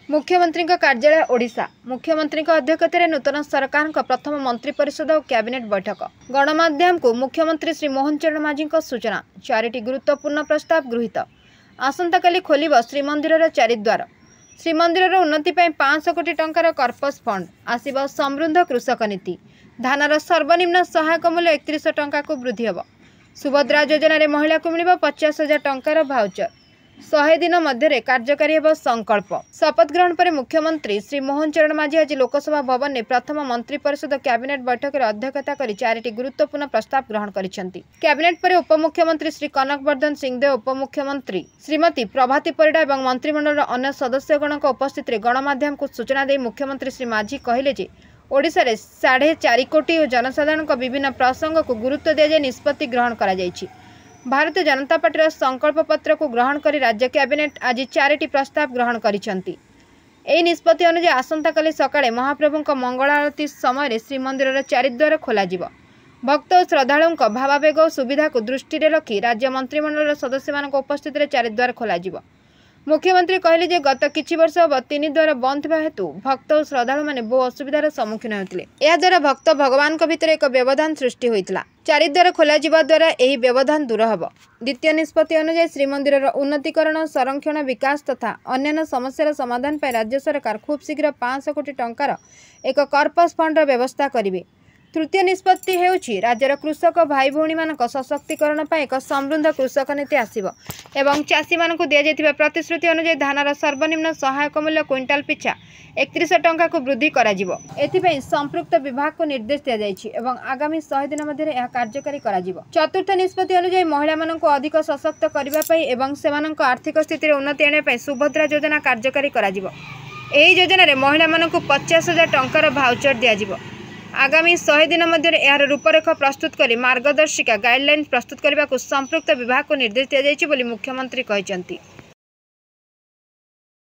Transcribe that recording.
मुख्यमंत्री कार्यालय ओडिशा मुख्यमंत्री अध्यक्षतार नूतन सरकार प्रथम मंत्री परिषद और कैबिनेट बैठक गणमाध्यम को मुख्यमंत्री श्री मोहन चरण माझी सूचना 4टी गुरुत्वपूर्ण प्रस्ताव गृहीत आसंता काली खोलिब श्रीमंदिर चारिद्वार श्रीमंदिर उन्नति 500 कोटी टंकार कर्पस फंड आसिब समृद्ध कृषक नीति धानर सर्वनिम्न सहायक मूल्य 31 टंका को वृद्धि हेब सुभद्रा योजन महिला को मिल 50,000 टंकार भाउचर 100 दिन मध्य कार्यकारी हेब संकल्प शपथ ग्रहण पर मुख्यमंत्री श्री मोहन चरण माझी आज लोकसभा भवन में प्रथम मंत्री परिषद कैबिनेट बैठक में अध्यक्षता कर 4टी गुरुत्वपूर्ण प्रस्ताव ग्रहण करिसेंती। कैबिनेट पर उपमुख्यमंत्री श्री कनक वर्धन सिंहदेव उपमुख्यमंत्री श्रीमती प्रभाती परिडा और मंत्रिमंडल अन्य सदस्यगण उपस्थित गणमाध्यम को सूचना दे मुख्यमंत्री श्री माझी कहले जे ओडिशा रे 4.5 कोटी जनसाधारण विभिन्न प्रसंग को गुरुत्व दिया निष्पत्ति ग्रहण करा जायछि। भारतीय जनता पार्टी संकल्प पत्र को ग्रहण कर राज्य कैबिनेट आज 4टी प्रस्ताव ग्रहण करिसेंती। एही निष्पत्ति अनुसार आसंता काली सकाळे महाप्रभुଙ୍କ मंगल आरती समय श्रीमंदिर चारिद्वार खोल भक्त और श्रद्धालुओं भावावेग और सुविधा को दृष्टि रखी राज्य मंत्रिमंडल सदस्य उपस्थित चारिद्वार खोल मुख्यमंत्री कहले जे गत किछि वर्ष हम 3 द्वार बंद थिबा हेतु भक्त और श्रद्धालु माने बहु असुविधार सम्मुखीन होते। यह द्वारा भक्त भगवान भितर एक व्यवधान सृष्टि होता चारिद्वार खोल द्वारा यह व्यवधान दूर हेब। द्वितीय निष्पत्ति अनुसार श्रीमंदिर उन्नतीकरण संरक्षण विकास तथा अन्य समस्यार समाधान पर राज्य सरकार खूब शीघ्र 500 कोटी टंकार एक कर्पस फंड व्यवस्था करेंगे। तृतीय निष्पत्ति हेउछि राज्यर कृषक भाई भौणी मानक सशक्तिकरण पर एक समृद्ध कृषक नीति आसिब एवं चाषी मानक दिया जायतिबा प्रतिश्रुति अनुसार धानर सर्वनिम्न सहायक मूल्य क्विंटाल पिछा 31 टंका को वृद्धि कराजिबो। एथिपई संपृक्त विभाग को निर्देश दिया जायछि एवं आगामी 100 दिन मध्य यह कार्यकारी कराजिबो। चतुर्थ निष्पत्ति अनुसार महिला मानक अधिक सशक्त करबा पई एवं सेमानक आर्थिक स्थिति उन्नति आने पई सुभद्रा योजना कार्यकारी कराजिबो। एही योजना रे महिला मानक 50,000 टंकार भाउचर दियाजिबो। आगामी 100 दिन मध्य यार रूपरेख प्रस्तुत कर मार्गदर्शिका गाइडलाइन प्रस्तुत करने को संपृक्त विभाग को निर्देश दिया जायछि बोली मुख्यमंत्री कहचंती।